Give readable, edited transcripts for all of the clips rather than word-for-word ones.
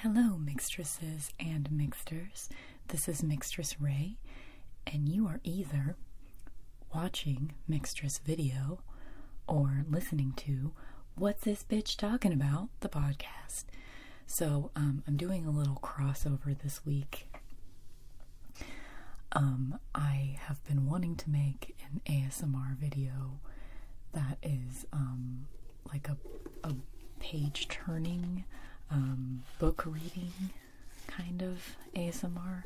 Hello, mixtresses and mixters. This is Mixtress Ray, and you are either watching Mixtress Video or listening to What's This Bitch Talking About? The podcast. So, I'm doing a little crossover this week. I have been wanting to make an ASMR video that is like a page turning book reading kind of ASMR,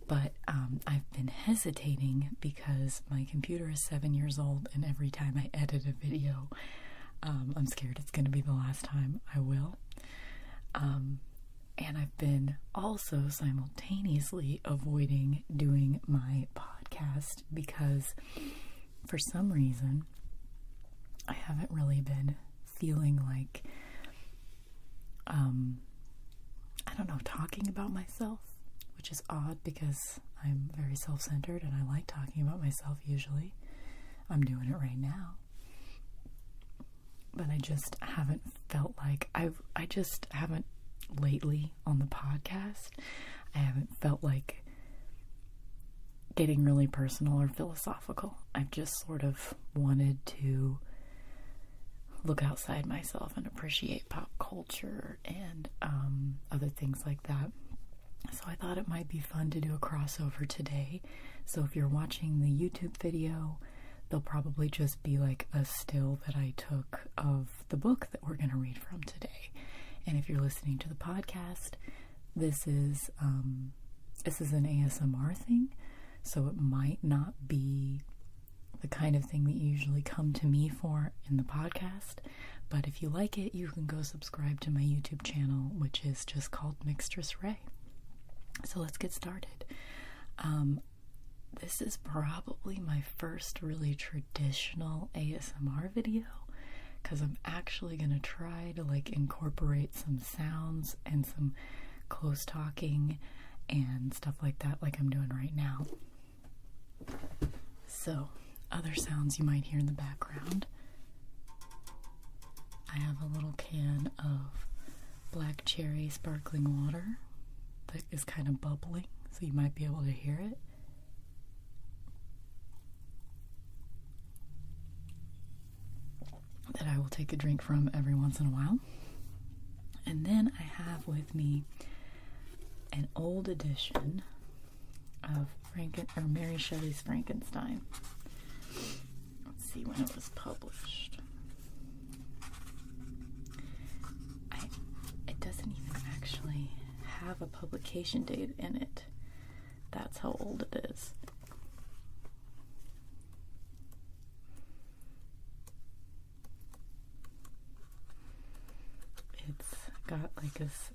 but I've been hesitating because my computer is 7 years old, and every time I edit a video, I'm scared it's going to be the last time I will. And I've been also simultaneously avoiding doing my podcast because for some reason I haven't really been feeling like I don't know, talking about myself, which is odd because I'm very self-centered and I like talking about myself usually. I'm doing it right now. But I just haven't felt like I just haven't lately on the podcast. I haven't felt like getting really personal or philosophical. I've just sort of wanted to look outside myself and appreciate pop culture and other things like that. So I thought it might be fun to do a crossover today. So if you're watching the YouTube video, there'll probably just be like a still that I took of the book that we're going to read from today. And if you're listening to the podcast, this is an ASMR thing, so it might not be the kind of thing that you usually come to me for in the podcast, but if you like it, you can go subscribe to my YouTube channel, which is just called Mixtress Ray. So let's get started. This is probably my first really traditional ASMR video, because I'm actually going to try to like incorporate some sounds and some close talking and stuff like that, like I'm doing right now. So other sounds you might hear in the background. I have a little can of black cherry sparkling water that is kind of bubbling, so you might be able to hear it. That I will take a drink from every once in a while. And then I have with me an old edition of Mary Shelley's Frankenstein. Let's see when it was published. It doesn't even actually have a publication date in it. That's how old it is. It's got like this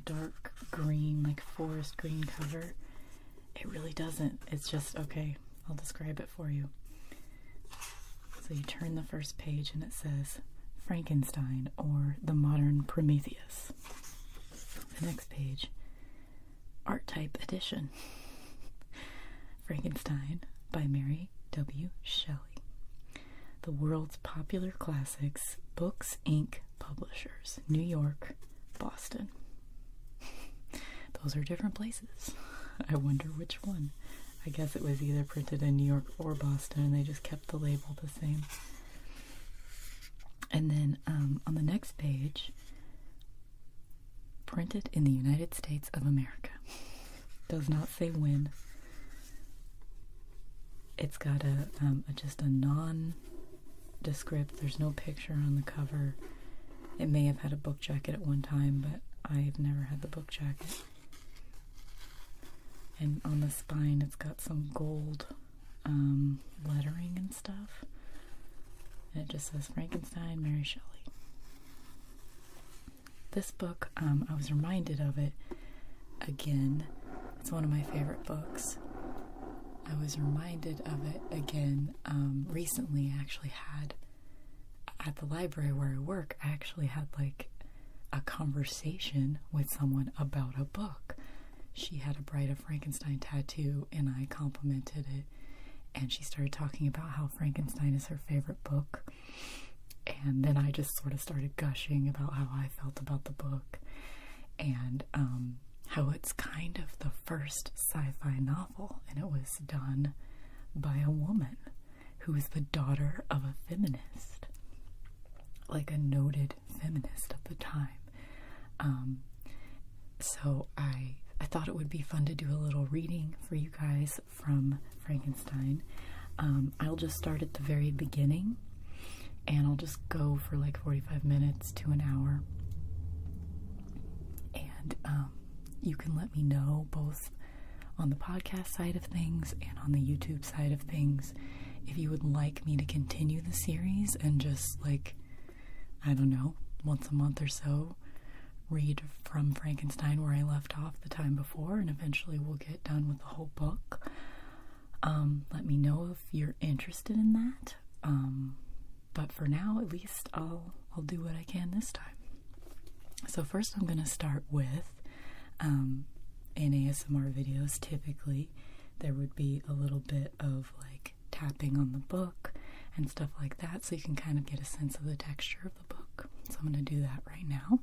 dark green, like forest green cover. It really doesn't. It's just, okay, I'll describe it for you. So you turn the first page and it says Frankenstein, or the Modern Prometheus. The next page, Art Type Edition. Frankenstein by Mary W. Shelley. The world's popular classics, Books, Inc. Publishers, New York, Boston. Those are different places. I wonder which one. I guess it was either printed in New York or Boston, and they just kept the label the same. And then on the next page, printed in the United States of America. Does not say when. It's got just a non-descript. There's no picture on the cover. It may have had a book jacket at one time, but I've never had the book jacket. And on the spine, it's got some gold lettering and stuff. And it just says Frankenstein, Mary Shelley. This book, I was reminded of it again. It's one of my favorite books. I was reminded of it again recently. I actually had, at the library where I work, I actually had like a conversation with someone about a book. She had a Bride of Frankenstein tattoo, and I complimented it, and she started talking about how Frankenstein is her favorite book, and then I just sort of started gushing about how I felt about the book, and how it's kind of the first sci-fi novel, and it was done by a woman who was the daughter of a feminist, like a noted feminist at the time. So I thought it would be fun to do a little reading for you guys from Frankenstein. I'll just start at the very beginning, and I'll just go for like 45 minutes to an hour. And you can let me know both on the podcast side of things and on the YouTube side of things if you would like me to continue the series and just, like, I don't know, once a month or so read from Frankenstein where I left off the time before, and eventually we'll get done with the whole book. Let me know if you're interested in that. But for now, at least I'll do what I can this time. So first I'm going to start with, in ASMR videos, typically there would be a little bit of like tapping on the book and stuff like that, so you can kind of get a sense of the texture of the book. So I'm going to do that right now.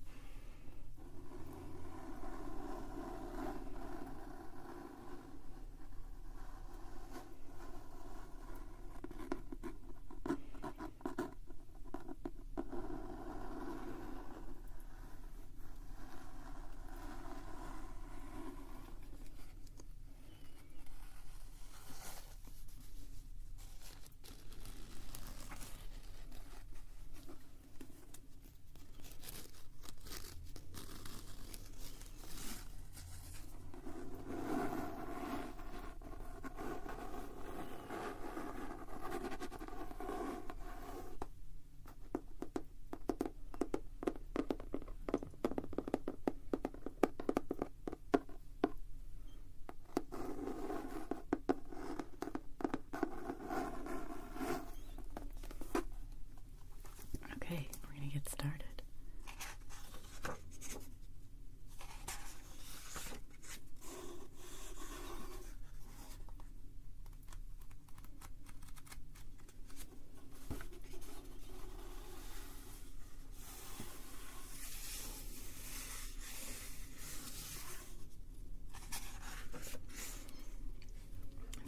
Get started.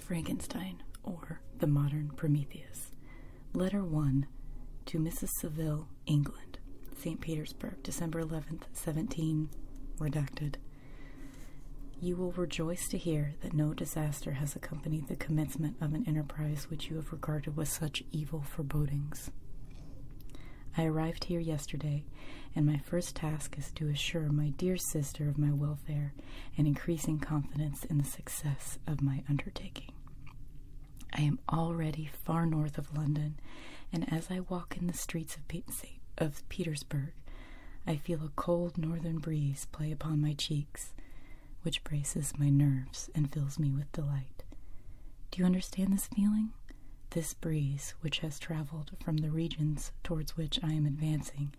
Frankenstein, or the Modern Prometheus. Letter 1 to Mrs. Saville, England, St. Petersburg, December 11th, 17, redacted. You will rejoice to hear that no disaster has accompanied the commencement of an enterprise which you have regarded with such evil forebodings. I arrived here yesterday, and my first task is to assure my dear sister of my welfare and increasing confidence in the success of my undertaking. I am already far north of London, and as I walk in the streets of Petersburg, I feel a cold northern breeze play upon my cheeks, which braces my nerves and fills me with delight. Do you understand this feeling? This breeze, which has traveled from the regions towards which I am advancing,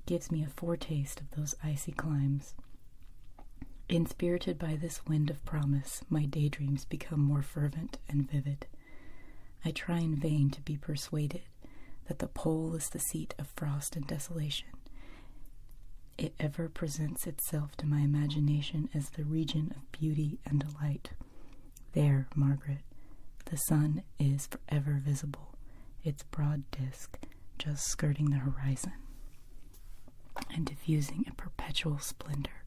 gives me a foretaste of those icy climes. Inspirited by this wind of promise, my daydreams become more fervent and vivid. I try in vain to be persuaded that the pole is the seat of frost and desolation. It ever presents itself to my imagination as the region of beauty and delight. There, Margaret, the sun is forever visible, its broad disk just skirting the horizon and diffusing a perpetual splendor.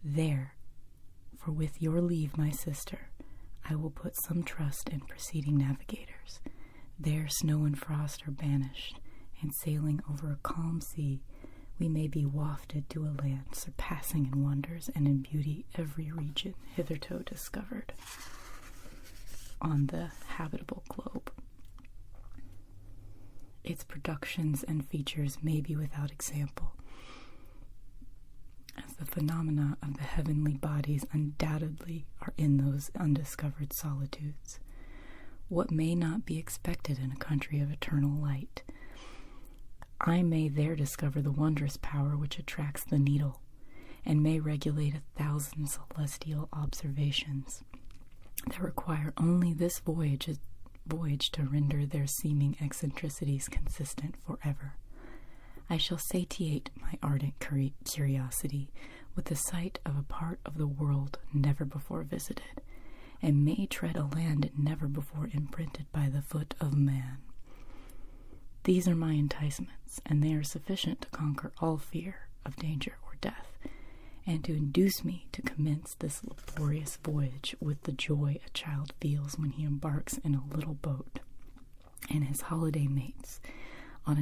There, for with your leave, my sister, I will put some trust in preceding navigators. There snow and frost are banished, and sailing over a calm sea, we may be wafted to a land surpassing in wonders and in beauty every region hitherto discovered on the habitable globe. Its productions and features may be without example, as the phenomena of the heavenly bodies undoubtedly are in those undiscovered solitudes. What may not be expected in a country of eternal light? I may there discover the wondrous power which attracts the needle, and may regulate 1,000 celestial observations that require only this voyage to render their seeming eccentricities consistent forever. I shall satiate my ardent curiosity with the sight of a part of the world never before visited, and may tread a land never before imprinted by the foot of man. These are my enticements, and they are sufficient to conquer all fear of danger or death, and to induce me to commence this laborious voyage with the joy a child feels when he embarks in a little boat and his holiday mates on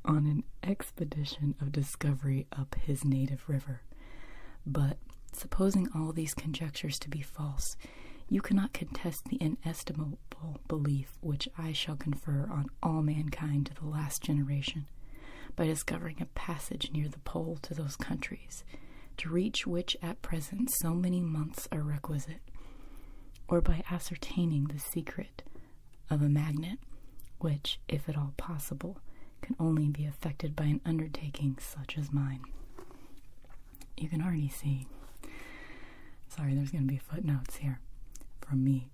an expedition of discovery up his native river. But, supposing all these conjectures to be false, you cannot contest the inestimable belief which I shall confer on all mankind to the last generation, by discovering a passage near the pole to those countries, to reach which at present so many months are requisite, or by ascertaining the secret of a magnet, which, if at all possible, can only be effected by an undertaking such as mine. You can already see, sorry, there's going to be footnotes here from me.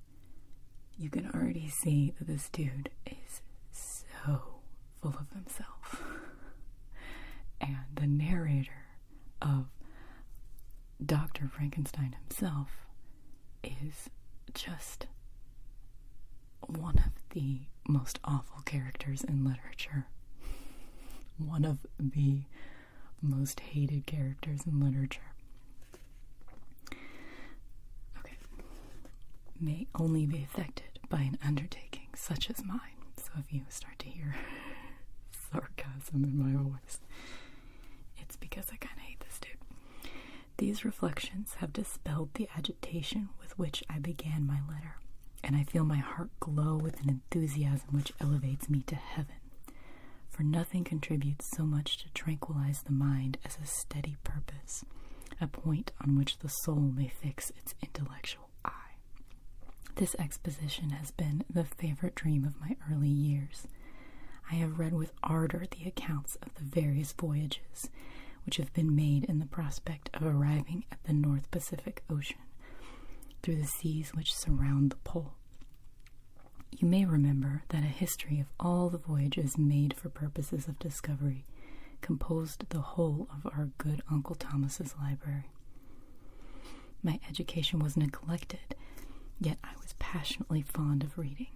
You can already see that this dude is so full of himself. And the narrator of Dr. Frankenstein himself is just one of the most awful characters in literature. One of the most hated characters in literature. Okay. May only be effected by an undertaking such as mine. So if you start to hear sarcasm in my voice, it's because I kind of hate this dude. These reflections have dispelled the agitation with which I began my letter, and I feel my heart glow with an enthusiasm which elevates me to heaven. For nothing contributes so much to tranquilize the mind as a steady purpose, a point on which the soul may fix its intellectual eye. This exposition has been the favorite dream of my early years. I have read with ardor the accounts of the various voyages which have been made in the prospect of arriving at the North Pacific Ocean through the seas which surround the pole. You may remember that a history of all the voyages made for purposes of discovery composed the whole of our good Uncle Thomas's library. My education was neglected, yet I was passionately fond of reading.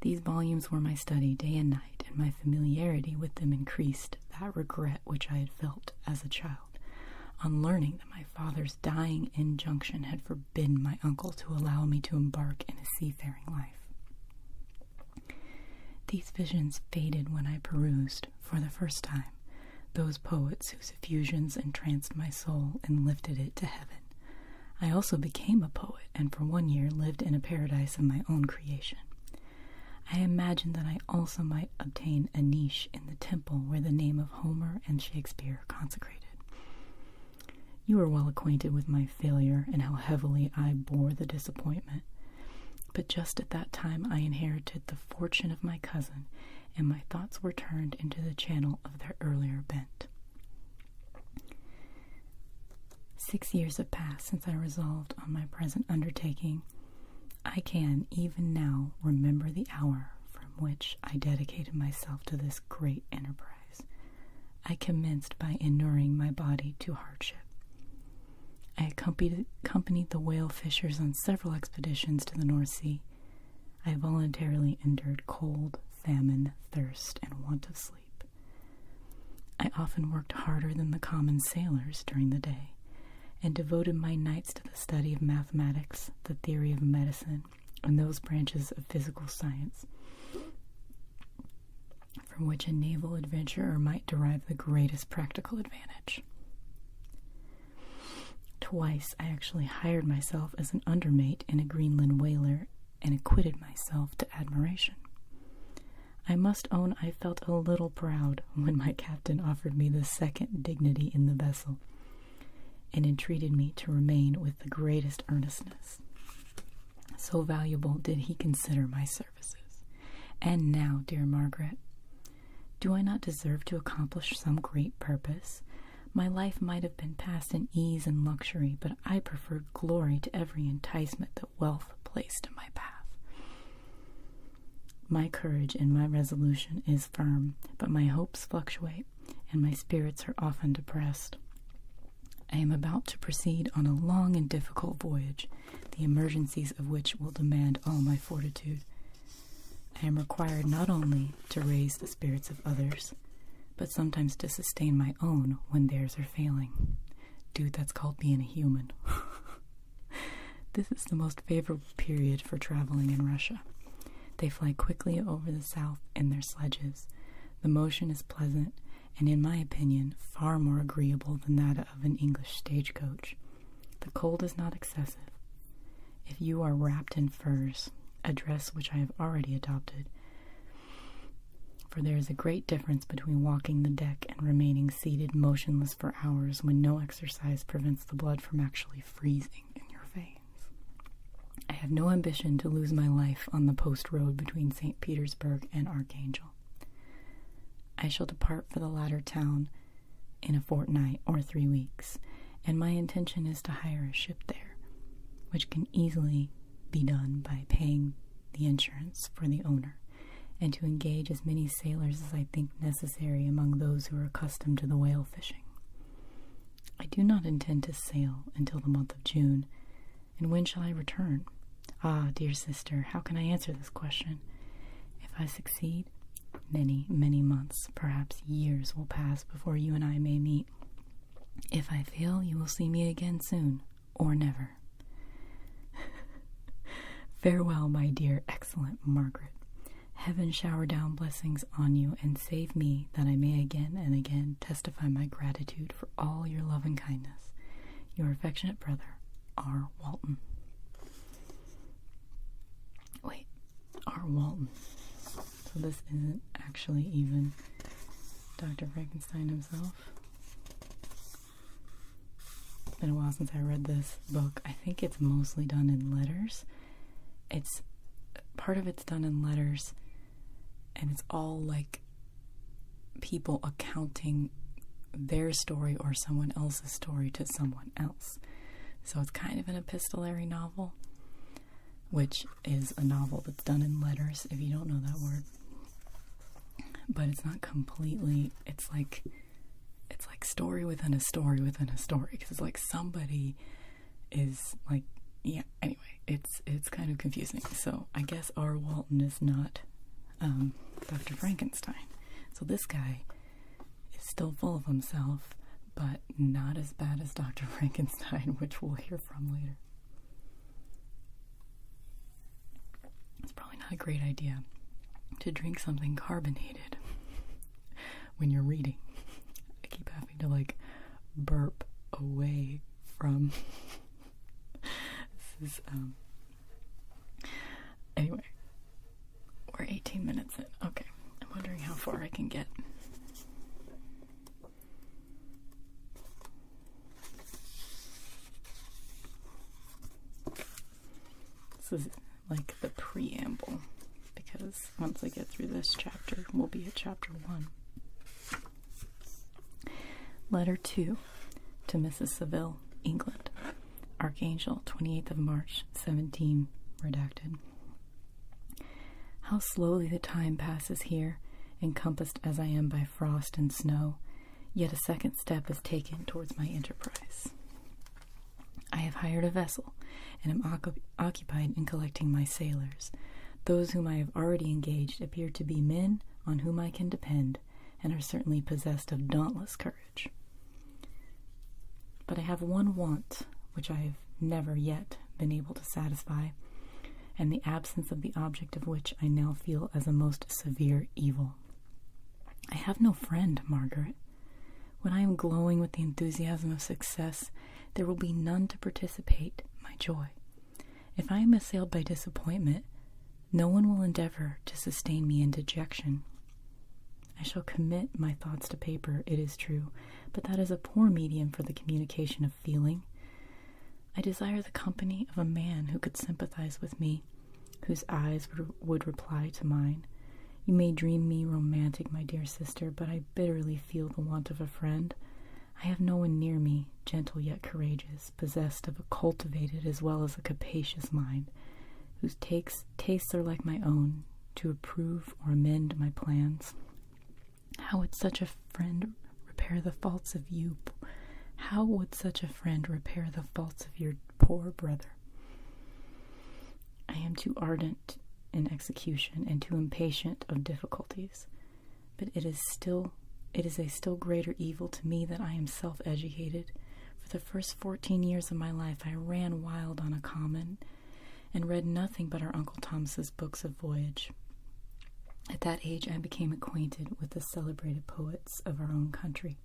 These volumes were my study day and night, and my familiarity with them increased that regret which I had felt as a child on learning that my father's dying injunction had forbidden my uncle to allow me to embark in a seafaring life. These visions faded when I perused, for the first time, those poets whose effusions entranced my soul and lifted it to heaven. I also became a poet, and for 1 year lived in a paradise of my own creation. I imagined that I also might obtain a niche in the temple where the name of Homer and Shakespeare are consecrated. You are well acquainted with my failure and how heavily I bore the disappointment. But just at that time I inherited the fortune of my cousin, and my thoughts were turned into the channel of their earlier bent. 6 years have passed since I resolved on my present undertaking. I can, even now, remember the hour from which I dedicated myself to this great enterprise. I commenced by inuring my body to hardship. I accompanied the whale fishers on several expeditions to the North Sea. I voluntarily endured cold, famine, thirst, and want of sleep. I often worked harder than the common sailors during the day, and devoted my nights to the study of mathematics, the theory of medicine, and those branches of physical science from which a naval adventurer might derive the greatest practical advantage. Twice I actually hired myself as an undermate in a Greenland whaler and acquitted myself to admiration. I must own I felt a little proud when my captain offered me the second dignity in the vessel, and entreated me to remain with the greatest earnestness. So valuable did he consider my services. And now, dear Margaret, do I not deserve to accomplish some great purpose? My life might have been passed in ease and luxury, but I preferred glory to every enticement that wealth placed in my path. My courage and my resolution is firm, but my hopes fluctuate, and my spirits are often depressed. I am about to proceed on a long and difficult voyage, the emergencies of which will demand all my fortitude. I am required not only to raise the spirits of others, but sometimes to sustain my own when theirs are failing. Dude, that's called being a human. This is the most favorable period for traveling in Russia. They fly quickly over the south in their sledges. The motion is pleasant, and in my opinion, far more agreeable than that of an English stagecoach. The cold is not excessive. If you are wrapped in furs, a dress which I have already adopted, for there is a great difference between walking the deck and remaining seated motionless for hours when no exercise prevents the blood from actually freezing in your veins. I have no ambition to lose my life on the post road between St. Petersburg and Archangel. I shall depart for the latter town in a fortnight or 3 weeks, and my intention is to hire a ship there, which can easily be done by paying the insurance for the owner, and to engage as many sailors as I think necessary among those who are accustomed to the whale fishing. I do not intend to sail until the month of June, and when shall I return? Ah, dear sister, how can I answer this question? If I succeed, many, many months, perhaps years, will pass before you and I may meet. If I fail, you will see me again soon, or never. Farewell, my dear, excellent Margaret. Heaven shower down blessings on you, and save me, that I may again and again testify my gratitude for all your love and kindness. Your affectionate brother, R. Walton. Wait, R. Walton. So this isn't actually even Dr. Frankenstein himself. It's been a while since I read this book. I think it's mostly done in letters. Part of it's done in letters, and it's all like people accounting their story or someone else's story to someone else. So it's kind of an epistolary novel, which is a novel that's done in letters, if you don't know that word. But it's not completely, it's like story within a story within a story, because it's like somebody is like, yeah, anyway, it's kind of confusing. So I guess R. Walton is not Dr. Frankenstein. So this guy is still full of himself, but not as bad as Dr. Frankenstein, which we'll hear from later. It's probably not a great idea to drink something carbonated when you're reading. I keep having to like burp away from this is anyway, we're 18 minutes in. Okay, I'm wondering how far I can get. This is like the preamble, because once I get through this chapter, we'll be at chapter 1. Letter 2 to Mrs. Saville, England. Archangel, 28th of March, 17, redacted. How slowly the time passes here, encompassed as I am by frost and snow, yet a second step is taken towards my enterprise. I have hired a vessel, and am occupied in collecting my sailors. Those whom I have already engaged appear to be men on whom I can depend, and are certainly possessed of dauntless courage. But I have one want which I have never yet been able to satisfy, and the absence of the object of which I now feel as a most severe evil. I have no friend, Margaret. When I am glowing with the enthusiasm of success, there will be none to participate my joy. If I am assailed by disappointment, no one will endeavor to sustain me in dejection. I shall commit my thoughts to paper, it is true, but that is a poor medium for the communication of feeling. I desire the company of a man who could sympathize with me, whose eyes would reply to mine. You may dream me romantic, my dear sister, but I bitterly feel the want of a friend. I have no one near me, gentle yet courageous, possessed of a cultivated as well as a capacious mind, whose tastes are like my own, to approve or amend my plans. How would such a friend repair the faults of you? How would such a friend repair the faults of your poor brother? I am too ardent in execution and too impatient of difficulties, but it is a still greater evil to me that I am self-educated. For the first 14 years of my life I ran wild on a common and read nothing but our Uncle Thomas's books of voyage. At that age I became acquainted with the celebrated poets of our own country,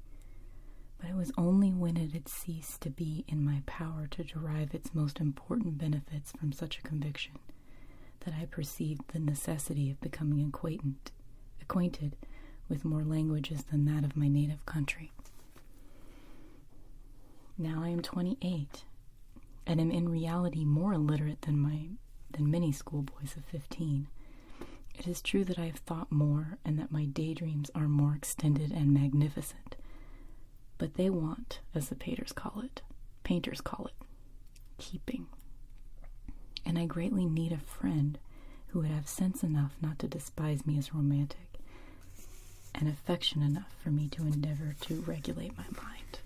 but it was only when it had ceased to be in my power to derive its most important benefits from such a conviction that I perceived the necessity of becoming acquainted with more languages than that of my native country. Now I am 28, and am in reality more illiterate than many schoolboys of 15. It is true that I have thought more, and that my daydreams are more extended and magnificent, but they want, as the painters call it, keeping. And I greatly need a friend who would have sense enough not to despise me as romantic, and affection enough for me to endeavor to regulate my mind.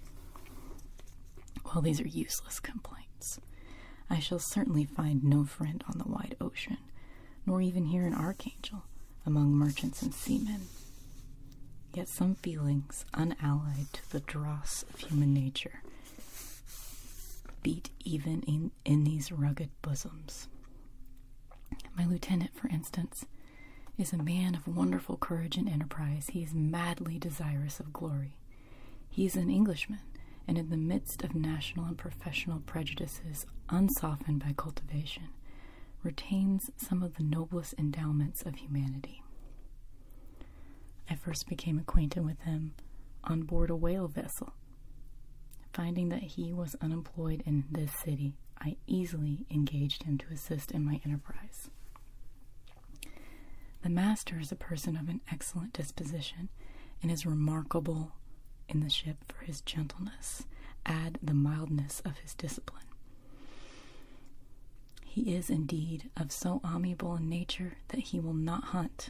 Well, these are useless complaints. I shall certainly find no friend on the wide ocean, nor even here in Archangel, among merchants and seamen. Yet some feelings, unallied to the dross of human nature, beat even in these rugged bosoms. My lieutenant, for instance, is a man of wonderful courage and enterprise. He is madly desirous of glory. He is an Englishman, and in the midst of national and professional prejudices, unsoftened by cultivation, retains some of the noblest endowments of humanity. I first became acquainted with him on board a whale vessel. Finding that he was unemployed in this city, I easily engaged him to assist in my enterprise. The master is a person of an excellent disposition, and is remarkable in the ship for his gentleness. Add the mildness of his discipline. He is indeed of so amiable a nature that he will not hunt,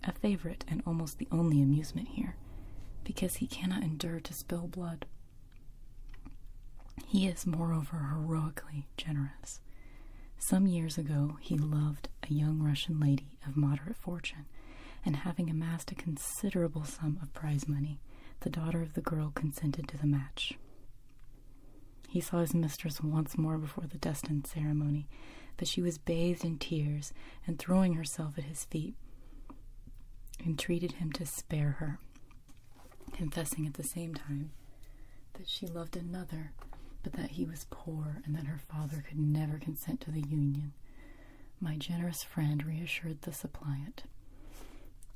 a favorite and almost the only amusement here, because he cannot endure to spill blood. He is, moreover, heroically generous. Some years ago he loved a young Russian lady of moderate fortune, and having amassed a considerable sum of prize money, the daughter of the girl consented to the match. He saw his mistress once more before the destined ceremony, but she was bathed in tears, and throwing herself at his feet, entreated him to spare her, confessing at the same time that she loved another, but that he was poor, and that her father could never consent to the union. My generous friend reassured the suppliant,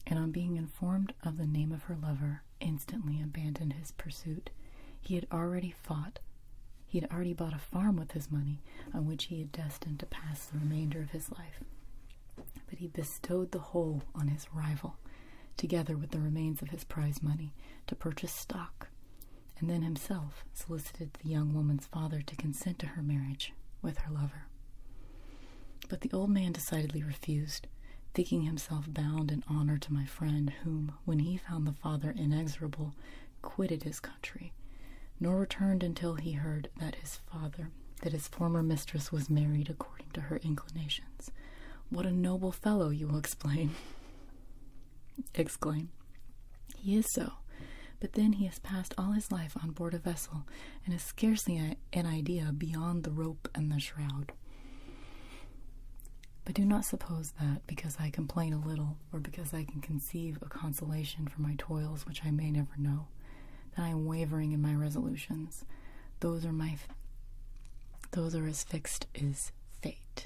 and on being informed of the name of her lover, instantly abandoned his pursuit. He had already bought a farm with his money, on which he had destined to pass the remainder of his life. But he bestowed the whole on his rival, together with the remains of his prize money, to purchase stock, and then himself solicited the young woman's father to consent to her marriage with her lover. But the old man decidedly refused, thinking himself bound in honor to my friend, whom, when he found the father inexorable, quitted his country, nor returned until he heard that his former mistress was married according to her inclinations. What a noble fellow, you will exclaim. He is so, but then he has passed all his life on board a vessel, and has scarcely an idea beyond the rope and the shroud. But do not suppose that, because I complain a little, or because I can conceive a consolation for my toils which I may never know, that I am wavering in my resolutions. Those are as fixed as fate,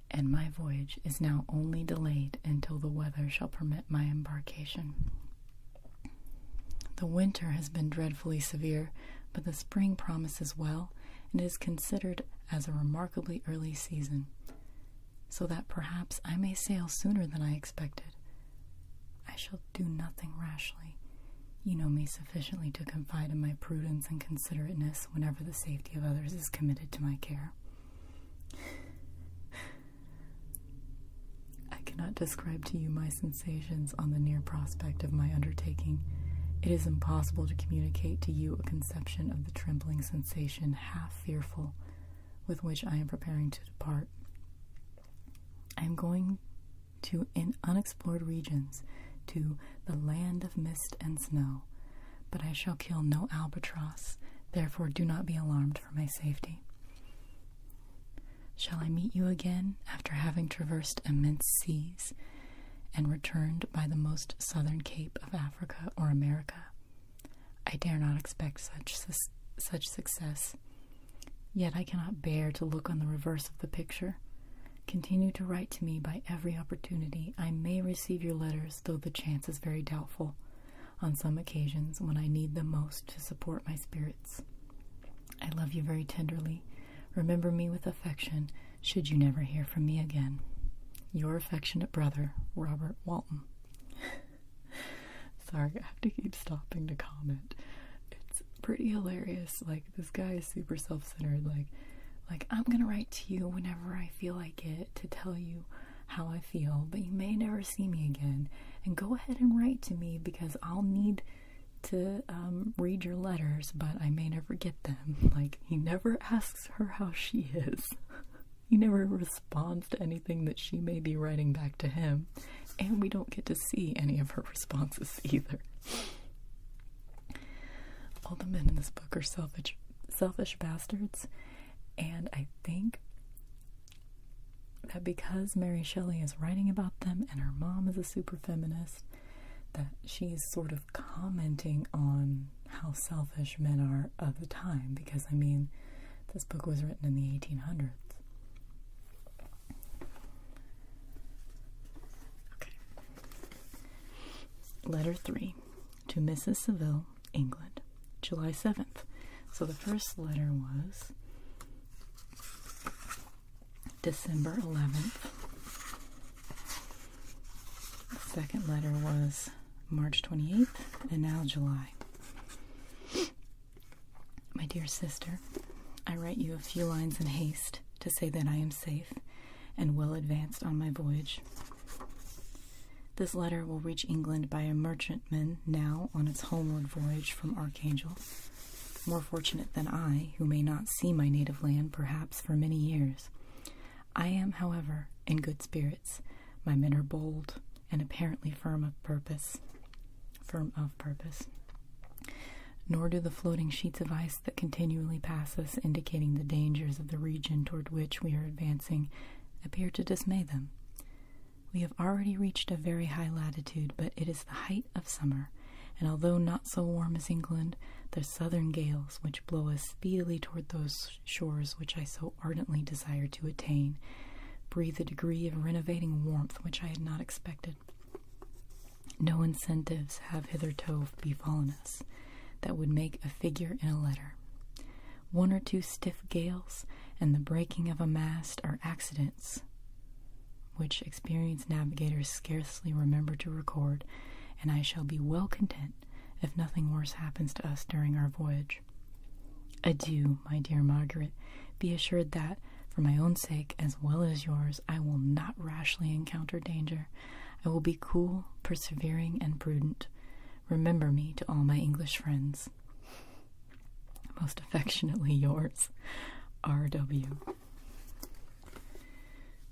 and my voyage is now only delayed until the weather shall permit my embarkation. The winter has been dreadfully severe, but the spring promises well, and is considered as a remarkably early season, so that perhaps I may sail sooner than I expected. I shall do nothing rashly. You know me sufficiently to confide in my prudence and considerateness whenever the safety of others is committed to my care. I cannot cannot describe to you my sensations on the near prospect of my undertaking. It is impossible to communicate to you a conception of the trembling sensation, half fearful, with which I am preparing to depart. I am going to unexplored regions, to the land of mist and snow, but I shall kill no albatross, therefore do not be alarmed for my safety. Shall I meet you again after having traversed immense seas and returned by the most southern cape of Africa or America? I dare not expect such success, yet I cannot bear to look on the reverse of the picture. Continue to write to me by every opportunity. I may receive your letters, though the chance is very doubtful, on some occasions when I need them most to support my spirits. I love you very tenderly. Remember me with affection, should you never hear from me again. Your affectionate brother, Robert Walton. Sorry, I have to keep stopping to comment. It's pretty hilarious. Like, this guy is super self-centered. Like, I'm gonna write to you whenever I feel like it to tell you how I feel, but you may never see me again. And go ahead and write to me because I'll need to read your letters, but I may never get them. Like, he never asks her how she is. He never responds to anything that she may be writing back to him, and we don't get to see any of her responses either. All the men in this book are selfish bastards, and I think that because Mary Shelley is writing about them and her mom is a super feminist, that she's sort of commenting on how selfish men are of the time, because, I mean, this book was written in the 1800s. Okay. Letter 3 to Mrs. Saville, England, July 7th. So the first letter was December 11th. The second letter was March 28th, and now July. My dear sister, I write you a few lines in haste to say that I am safe and well advanced on my voyage. This letter will reach England by a merchantman now on its homeward voyage from Archangel, more fortunate than I, who may not see my native land perhaps for many years. I am, however, in good spirits. My men are bold and apparently firm of purpose. Nor do the floating sheets of ice that continually pass us, indicating the dangers of the region toward which we are advancing, appear to dismay them. We have already reached a very high latitude, but it is the height of summer, and although not so warm as England, the southern gales which blow us speedily toward those shores which I so ardently desire to attain, breathe a degree of renovating warmth which I had not expected. No incentives have hitherto befallen us that would make a figure in a letter. One or two stiff gales and the breaking of a mast are accidents which experienced navigators scarcely remember to record, and I shall be well content if nothing worse happens to us during our voyage. Adieu, my dear Margaret. Be assured that, for my own sake as well as yours, I will not rashly encounter danger. I will be cool, persevering, and prudent. Remember me to all my English friends. Most affectionately yours, R.W.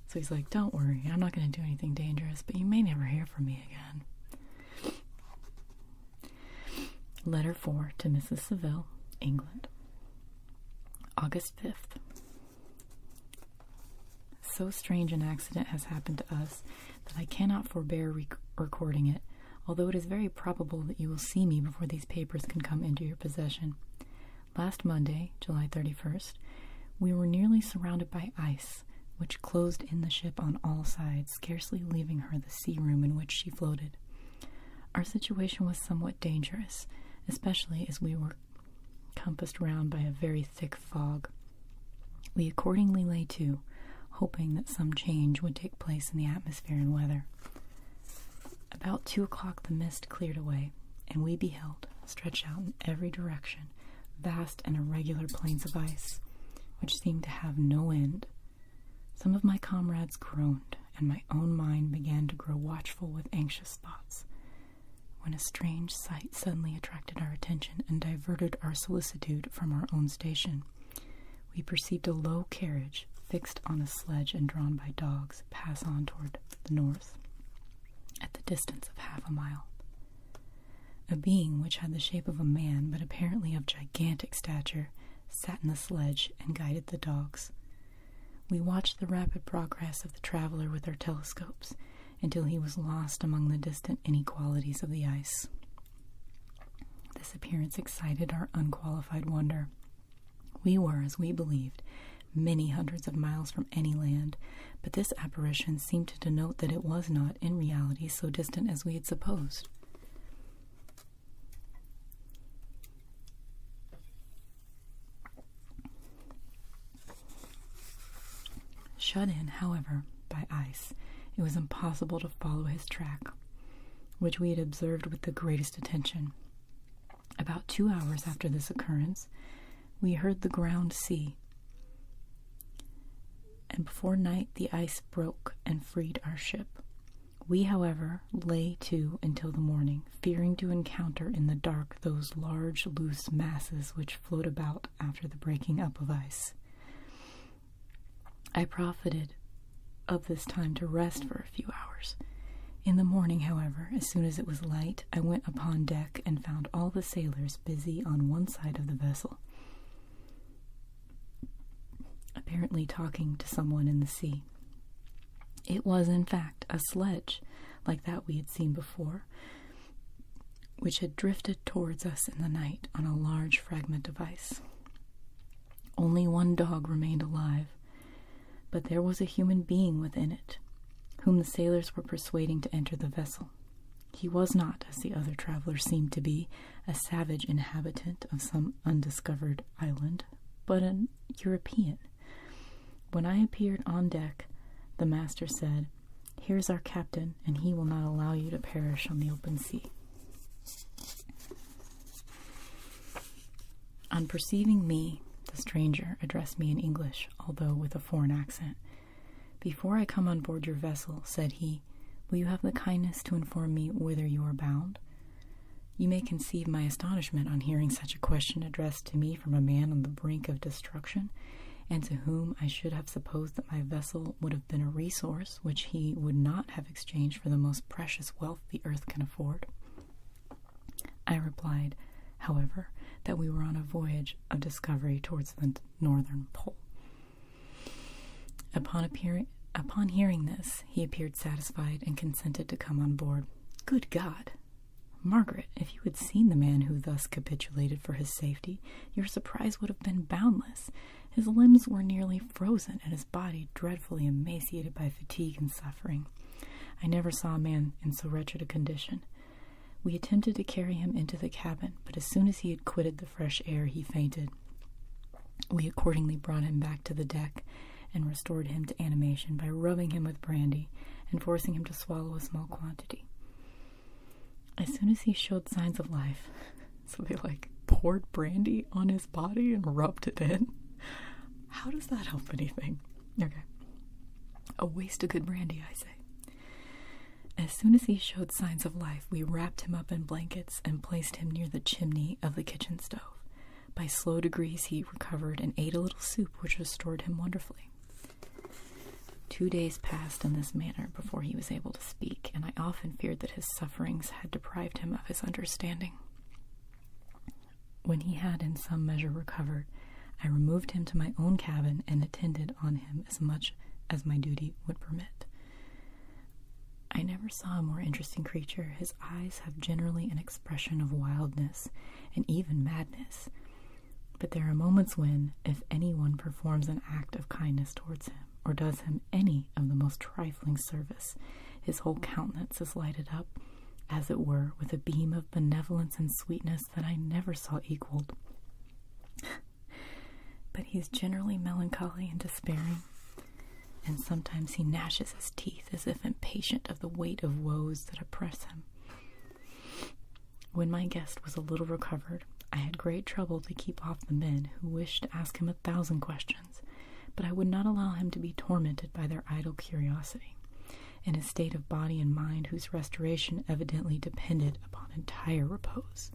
So he's like, don't worry, I'm not going to do anything dangerous, but you may never hear from me again. Letter 4 to Mrs. Saville, England, August 5th. So strange an accident has happened to us that I cannot forbear recording it, although it is very probable that you will see me before these papers can come into your possession. Last Monday, July 31st, we were nearly surrounded by ice, which closed in the ship on all sides, scarcely leaving her the sea room in which she floated. Our situation was somewhat dangerous, especially as we were compassed round by a very thick fog. We accordingly lay to, hoping that some change would take place in the atmosphere and weather. About 2 o'clock the mist cleared away, and we beheld, stretched out in every direction, vast and irregular plains of ice, which seemed to have no end. Some of my comrades groaned, and my own mind began to grow watchful with anxious thoughts, when a strange sight suddenly attracted our attention and diverted our solicitude from our own station. We perceived a low carriage, fixed on a sledge and drawn by dogs, pass on toward the north, at the distance of half a mile. A being which had the shape of a man, but apparently of gigantic stature, sat in the sledge and guided the dogs. We watched the rapid progress of the traveler with our telescopes, until he was lost among the distant inequalities of the ice. This appearance excited our unqualified wonder. We were, as we believed, many hundreds of miles from any land, but this apparition seemed to denote that it was not, in reality, so distant as we had supposed. Shut in, however, by ice, it was impossible to follow his track, which we had observed with the greatest attention. About 2 hours after this occurrence, we heard the ground sea, and before night the ice broke and freed our ship. We, however, lay to until the morning, fearing to encounter in the dark those large, loose masses which float about after the breaking up of ice. I profited of this time to rest for a few hours. In the morning, however, as soon as it was light, I went upon deck and found all the sailors busy on one side of the vessel, apparently talking to someone in the sea. It was, in fact, a sledge, like that we had seen before, which had drifted towards us in the night on a large fragment of ice. Only one dog remained alive, but there was a human being within it, whom the sailors were persuading to enter the vessel. He was not, as the other travelers seemed to be, a savage inhabitant of some undiscovered island, but an European. When I appeared on deck, the master said, "Here's our captain, and he will not allow you to perish on the open sea." On perceiving me, the stranger addressed me in English, although with a foreign accent. "Before I come on board your vessel," said he, "will you have the kindness to inform me whither you are bound?" You may conceive my astonishment on hearing such a question addressed to me from a man on the brink of destruction, and to whom I should have supposed that my vessel would have been a resource which he would not have exchanged for the most precious wealth the earth can afford. I replied, however, that we were on a voyage of discovery towards the northern pole. Upon hearing this, he appeared satisfied and consented to come on board. Good God! Margaret, if you had seen the man who thus capitulated for his safety, your surprise would have been boundless. His limbs were nearly frozen, and his body dreadfully emaciated by fatigue and suffering. I never saw a man in so wretched a condition. We attempted to carry him into the cabin, but as soon as he had quitted the fresh air, he fainted. We accordingly brought him back to the deck, and restored him to animation by rubbing him with brandy and forcing him to swallow a small quantity. As soon as he showed signs of life, so they poured brandy on his body and rubbed it in. How does that help anything? Okay. A waste of good brandy, I say. As soon as he showed signs of life, we wrapped him up in blankets and placed him near the chimney of the kitchen stove. By slow degrees he recovered and ate a little soup, which restored him wonderfully. 2 days passed in this manner before he was able to speak, and I often feared that his sufferings had deprived him of his understanding. When he had in some measure recovered, I removed him to my own cabin and attended on him as much as my duty would permit. I never saw a more interesting creature. His eyes have generally an expression of wildness and even madness, but there are moments when, if anyone performs an act of kindness towards him, or does him any of the most trifling service, his whole countenance is lighted up, as it were, with a beam of benevolence and sweetness that I never saw equaled. But he is generally melancholy and despairing, and sometimes he gnashes his teeth as if impatient of the weight of woes that oppress him. When my guest was a little recovered, I had great trouble to keep off the men who wished to ask him 1,000 questions, but I would not allow him to be tormented by their idle curiosity. in a state of body and mind whose restoration evidently depended upon entire repose.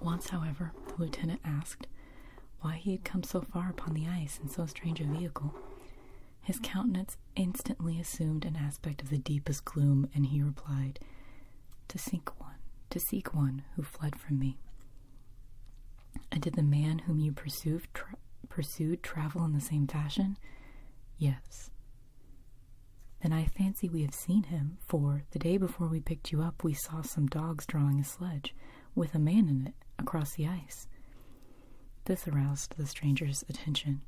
Once, however, the lieutenant asked why he had come so far upon the ice in so strange a vehicle. His countenance instantly assumed an aspect of the deepest gloom, and he replied, to seek one who fled from me. And did the man whom you pursued travel in the same fashion? Yes. Then I fancy we have seen him, for the day before we picked you up we saw some dogs drawing a sledge, with a man in it, across the ice. This aroused the stranger's attention,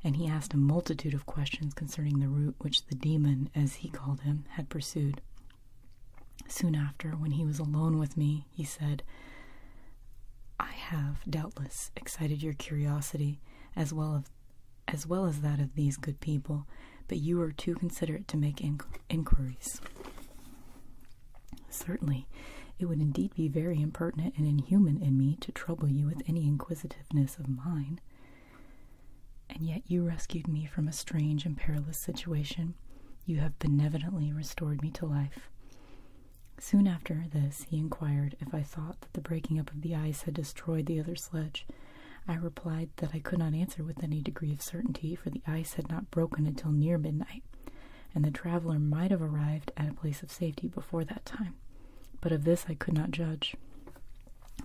and he asked a multitude of questions concerning the route which the demon, as he called him, had pursued. Soon after, when he was alone with me, he said, I have, doubtless, excited your curiosity, as well as that of these good people, but you are too considerate to make inquiries. Certainly, it would indeed be very impertinent and inhuman in me to trouble you with any inquisitiveness of mine. And yet you rescued me from a strange and perilous situation. You have benevolently restored me to life. Soon after this, he inquired if I thought that the breaking up of the ice had destroyed the other sledge. I replied that I could not answer with any degree of certainty, for the ice had not broken until near midnight, and the traveler might have arrived at a place of safety before that time. But of this I could not judge.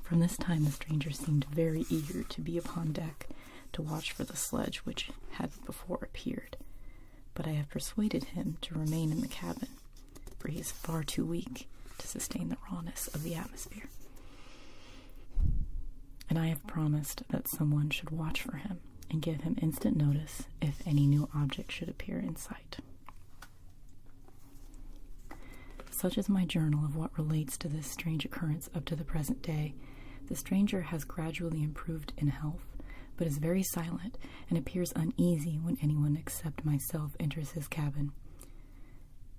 From this time the stranger seemed very eager to be upon deck, to watch for the sledge which had before appeared. But I have persuaded him to remain in the cabin, for he is far too weak to sustain the rawness of the atmosphere. And I have promised that someone should watch for him and give him instant notice if any new object should appear in sight. Such is my journal of what relates to this strange occurrence up to the present day. The stranger has gradually improved in health, but is very silent and appears uneasy when anyone except myself enters his cabin.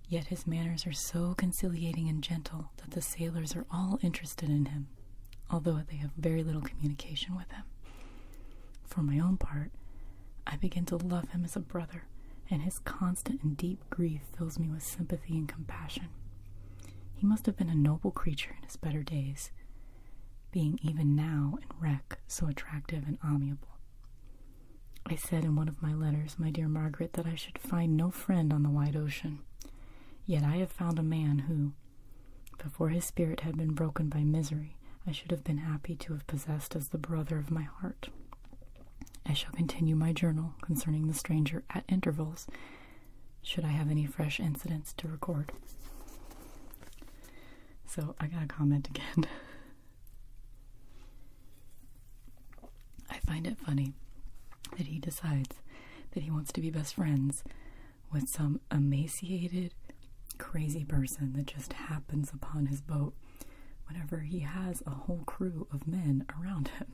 Yet his manners are so conciliating and gentle that the sailors are all interested in him, although they have very little communication with him. For my own part, I begin to love him as a brother, and his constant and deep grief fills me with sympathy and compassion. He must have been a noble creature in his better days, being even now in wreck so attractive and amiable. I said in one of my letters, my dear Margaret, that I should find no friend on the wide ocean. Yet I have found a man who, before his spirit had been broken by misery, I should have been happy to have possessed as the brother of my heart. I shall continue my journal concerning the stranger at intervals, should I have any fresh incidents to record. So I gotta comment again. I find it funny that he decides that he wants to be best friends with some emaciated, crazy person that just happens upon his boat whenever he has a whole crew of men around him.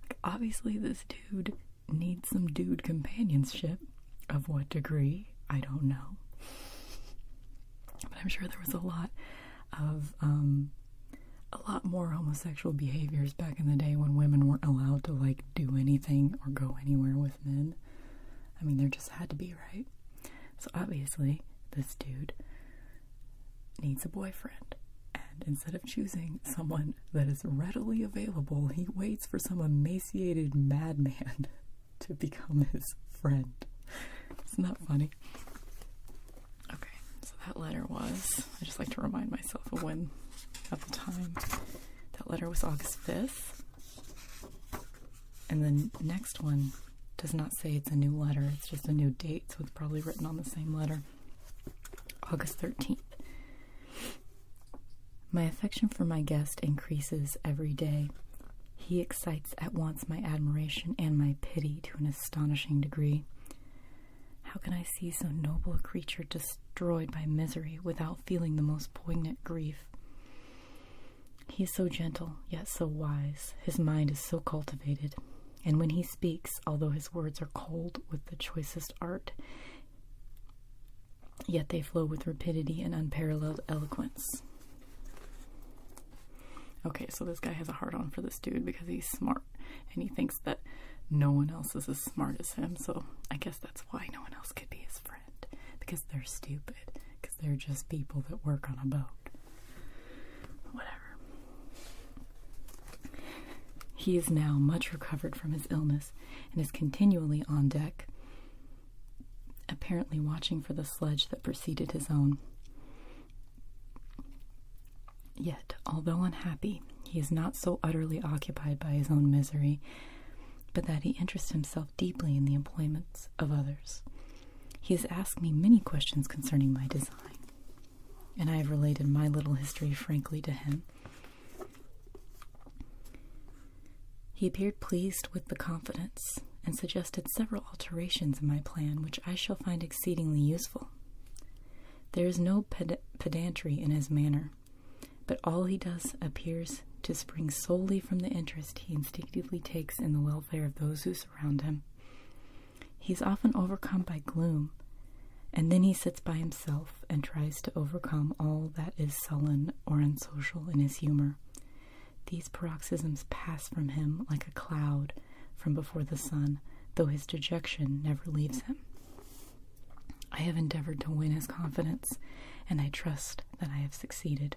Like, obviously this dude needs some dude companionship. Of what degree, I don't know. But I'm sure there was a lot more homosexual behaviors back in the day when women weren't allowed to like do anything or go anywhere with men. I mean, there just had to be, right? So obviously this dude needs a boyfriend, and instead of choosing someone that is readily available, he waits for some emaciated madman to become his friend. Isn't that funny? Okay, so that letter was, I just like to remind myself of when, at the time, that letter was August 5th, and the next one does not say it's a new letter, it's just a new date, so it's probably written on the same letter. August 13th. My affection for my guest increases every day. He excites at once my admiration and my pity to an astonishing degree. How can I see so noble a creature destroyed by misery without feeling the most poignant grief? He is so gentle, yet so wise. His mind is so cultivated. And when he speaks, although his words are cold with the choicest art, yet they flow with rapidity and unparalleled eloquence. Okay, so this guy has a hard-on for this dude because he's smart, and he thinks that no one else is as smart as him, so I guess that's why no one else could be his friend. because they're stupid, because they're just people that work on a boat. Whatever. He is now much recovered from his illness and is continually on deck, apparently watching for the sledge that preceded his own. Yet, although unhappy, he is not so utterly occupied by his own misery, but that he interests himself deeply in the employments of others. He has asked me many questions concerning my design, and I have related my little history frankly to him. He appeared pleased with the confidence and suggested several alterations in my plan, which I shall find exceedingly useful. There is no pedantry in his manner, but all he does appears to spring solely from the interest he instinctively takes in the welfare of those who surround him. He is often overcome by gloom, and then he sits by himself and tries to overcome all that is sullen or unsocial in his humor. These paroxysms pass from him like a cloud from before the sun, though his dejection never leaves him. I have endeavored to win his confidence, and I trust that I have succeeded.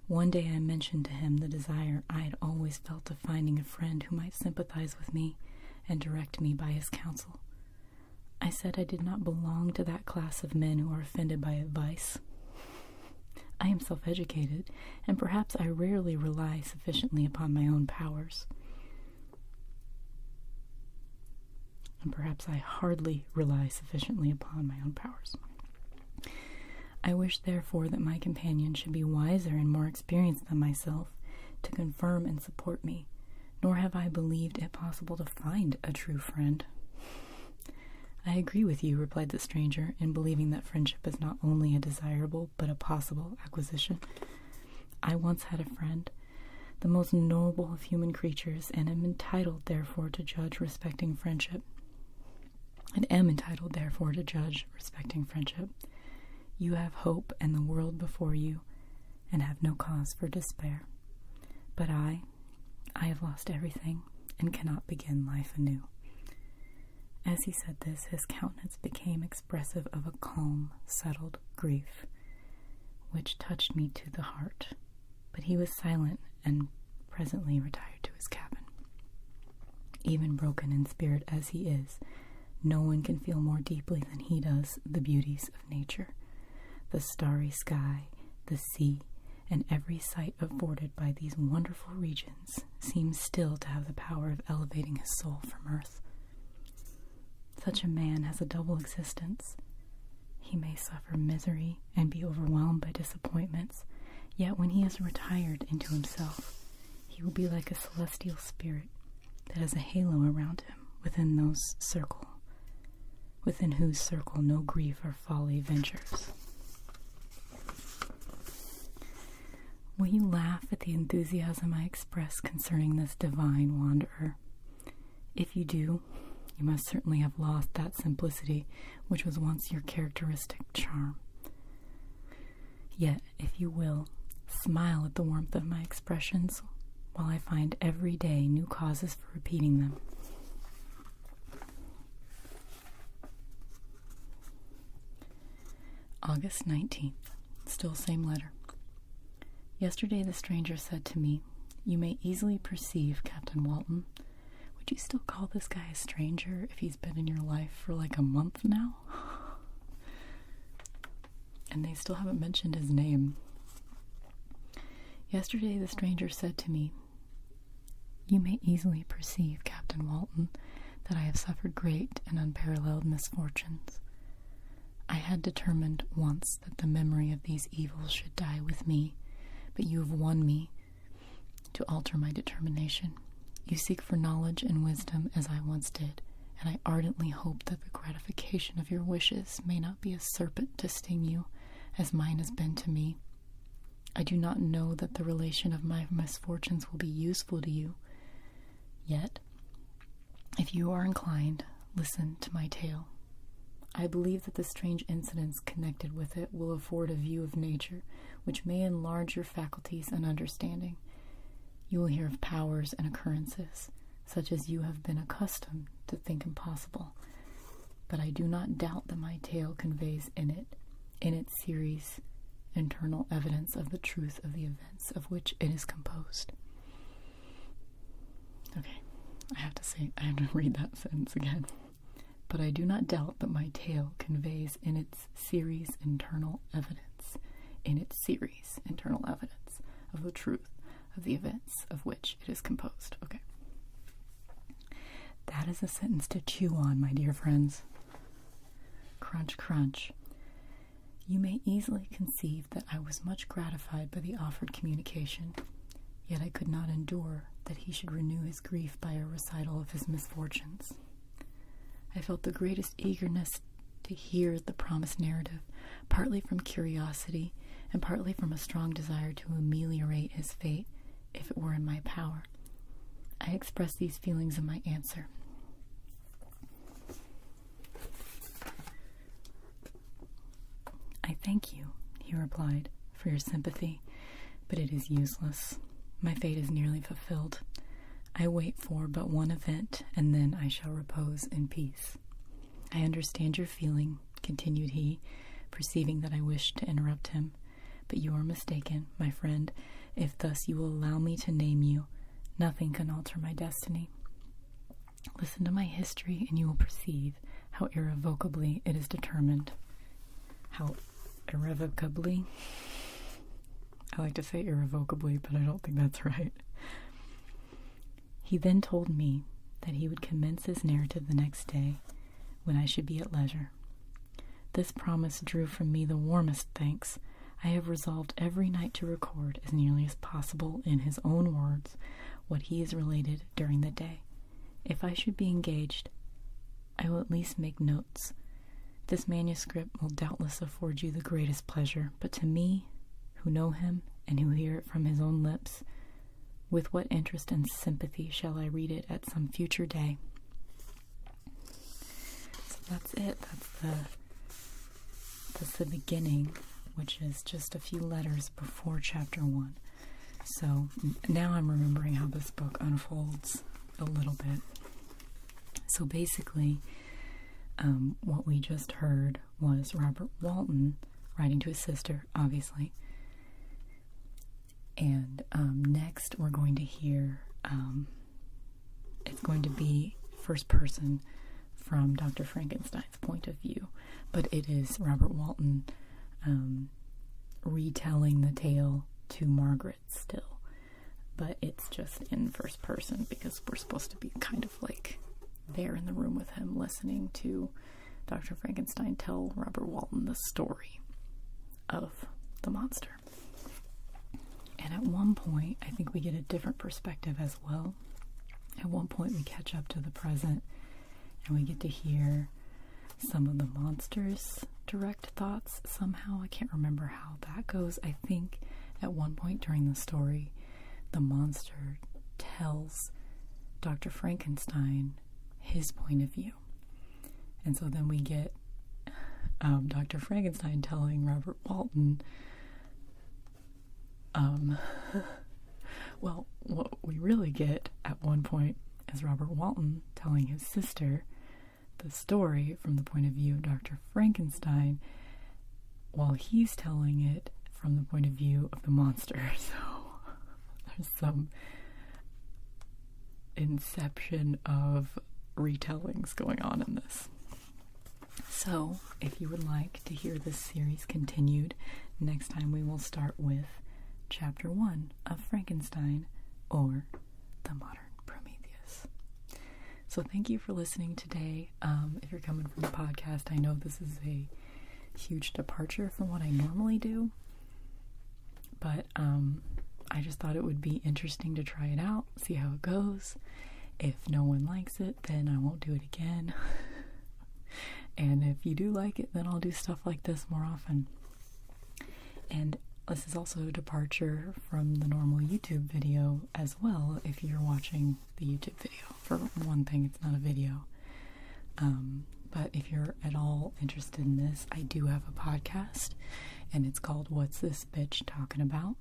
One day I mentioned to him the desire I had always felt of finding a friend who might sympathize with me and direct me by his counsel. I said I did not belong to that class of men who are offended by advice. I am self-educated, and perhaps I rarely rely sufficiently upon my own powers. And perhaps I hardly rely sufficiently upon my own powers. I wish, therefore, that my companion should be wiser and more experienced than myself, to confirm and support me, nor have I believed it possible to find a true friend. I agree with you, replied the stranger, in believing that friendship is not only a desirable, but a possible acquisition. I once had a friend, the most noble of human creatures, and am entitled, therefore, to judge respecting friendship. You have hope and the world before you, and have no cause for despair. But I have lost everything, and cannot begin life anew. As he said this, his countenance became expressive of a calm, settled grief, which touched me to the heart. But he was silent, and presently retired to his cabin. Even broken in spirit as he is, no one can feel more deeply than he does the beauties of nature. The starry sky, the sea, and every sight afforded by these wonderful regions seems still to have the power of elevating his soul from earth. Such a man has a double existence. He may suffer misery and be overwhelmed by disappointments, yet when he is retired into himself, he will be like a celestial spirit that has a halo around him, within whose circle no grief or folly ventures. Will you laugh at the enthusiasm I express concerning this divine wanderer? If you do, you must certainly have lost that simplicity which was once your characteristic charm. Yet, if you will, smile at the warmth of my expressions, while I find every day new causes for repeating them. August 19th. Still same letter. Yesterday the stranger said to me, "You may easily perceive, Captain Walton." Would you still call this guy a stranger if he's been in your life for like a month now? And they still haven't mentioned his name. Yesterday the stranger said to me, "You may easily perceive, Captain Walton, that I have suffered great and unparalleled misfortunes. I had determined once that the memory of these evils should die with me, but you have won me to alter my determination. You seek for knowledge and wisdom as I once did, and I ardently hope that the gratification of your wishes may not be a serpent to sting you, as mine has been to me. I do not know that the relation of my misfortunes will be useful to you. Yet, if you are inclined, listen to my tale. I believe that the strange incidents connected with it will afford a view of nature which may enlarge your faculties and understanding. You will hear of powers and occurrences, such as you have been accustomed to think impossible, but I do not doubt that my tale conveys in its series, internal evidence of the truth of the events of which it is composed. Okay, I have to read that sentence again. But I do not doubt that my tale conveys in its series internal evidence of the truth of the events of which it is composed. Okay. That is a sentence to chew on, my dear friends. Crunch, crunch. You may easily conceive that I was much gratified by the offered communication, yet I could not endure that he should renew his grief by a recital of his misfortunes. I felt the greatest eagerness to hear the promised narrative, partly from curiosity and partly from a strong desire to ameliorate his fate, if it were in my power. I expressed these feelings in my answer. I thank you, he replied, for your sympathy, but it is useless. My fate is nearly fulfilled. I wait for but one event, and then I shall repose in peace. I understand your feeling, continued he, perceiving that I wished to interrupt him, but you are mistaken, my friend. If thus you will allow me to name you, nothing can alter my destiny. Listen to my history, and you will perceive how irrevocably it is determined. How irrevocably? I like to say irrevocably, but I don't think that's right. He then told me that he would commence his narrative the next day, when I should be at leisure. This promise drew from me the warmest thanks. I have resolved every night to record, as nearly as possible in his own words, what he has related during the day. If I should be engaged, I will at least make notes. This manuscript will doubtless afford you the greatest pleasure, but to me, who know him and who hear it from his own lips, with what interest and sympathy shall I read it at some future day? So that's it. That's the beginning, which is just a few letters before chapter 1. So now I'm remembering how this book unfolds a little bit. So basically, what we just heard was Robert Walton writing to his sister, obviously. And next we're going to hear, it's going to be first person from Dr. Frankenstein's point of view. But it is Robert Walton retelling the tale to Margaret still. But it's just in first person because we're supposed to be kind of like there in the room with him listening to Dr. Frankenstein tell Robert Walton the story of the monster. And at one point, I think we get a different perspective as well. At one point, we catch up to the present and we get to hear some of the monster's direct thoughts somehow. I can't remember how that goes. I think at one point during the story, the monster tells Dr. Frankenstein his point of view. And so then we get Dr. Frankenstein telling Robert Walton, well, what we really get at one point is Robert Walton telling his sister the story from the point of view of Dr. Frankenstein while he's telling it from the point of view of the monster. So there's some inception of retellings going on in this. So if you would like to hear this series continued, next time we will start with Chapter 1 of Frankenstein, or The Modern Prometheus. So thank you for listening today. If you're coming from the podcast, I know this is a huge departure from what I normally do, but I just thought it would be interesting to try it out, see how it goes. If no one likes it, then I won't do it again. And if you do like it, then I'll do stuff like this more often. And this is also a departure from the normal YouTube video as well, if you're watching the YouTube video. For one thing, it's not a video. But if you're at all interested in this, I do have a podcast, and it's called What's This Bitch Talking About?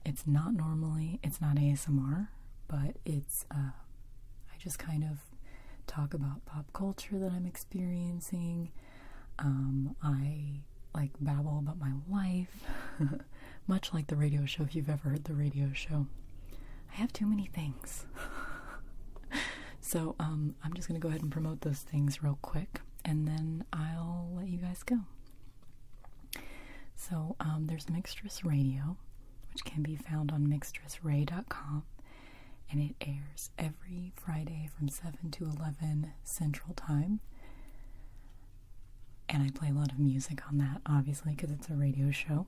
It's not ASMR, but it's, I just kind of talk about pop culture that I'm experiencing. I like babble about my life, much like the radio show, if you've ever heard the radio show. I have too many things. So I'm just going to go ahead and promote those things real quick, and then I'll let you guys go. So there's Mixtress Radio, which can be found on mixtressray.com, and it airs every Friday from 7 to 11 Central Time. And I play a lot of music on that, obviously, because it's a radio show.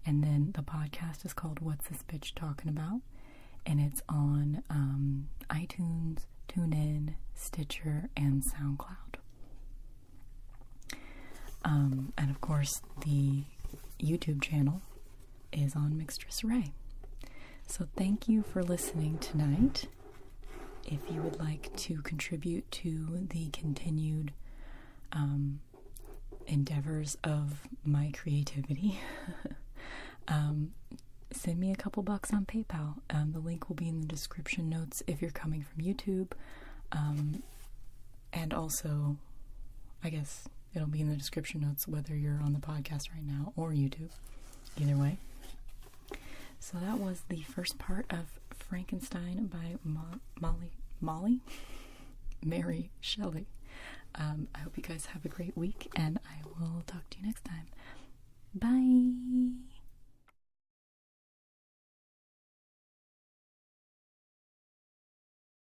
And then the podcast is called What's This Bitch Talking About? And it's on iTunes, TuneIn, Stitcher, and SoundCloud. And of course, the YouTube channel is on Mixtress Ray. So thank you for listening tonight. If you would like to contribute to the continued endeavors of my creativity, send me a couple bucks on PayPal. The link will be in the description notes if you're coming from YouTube. And also, I guess it'll be in the description notes whether you're on the podcast right now or YouTube. Either way. So that was the first part of Frankenstein by Mary Shelley. I hope you guys have a great week, and I will talk to you next time. Bye!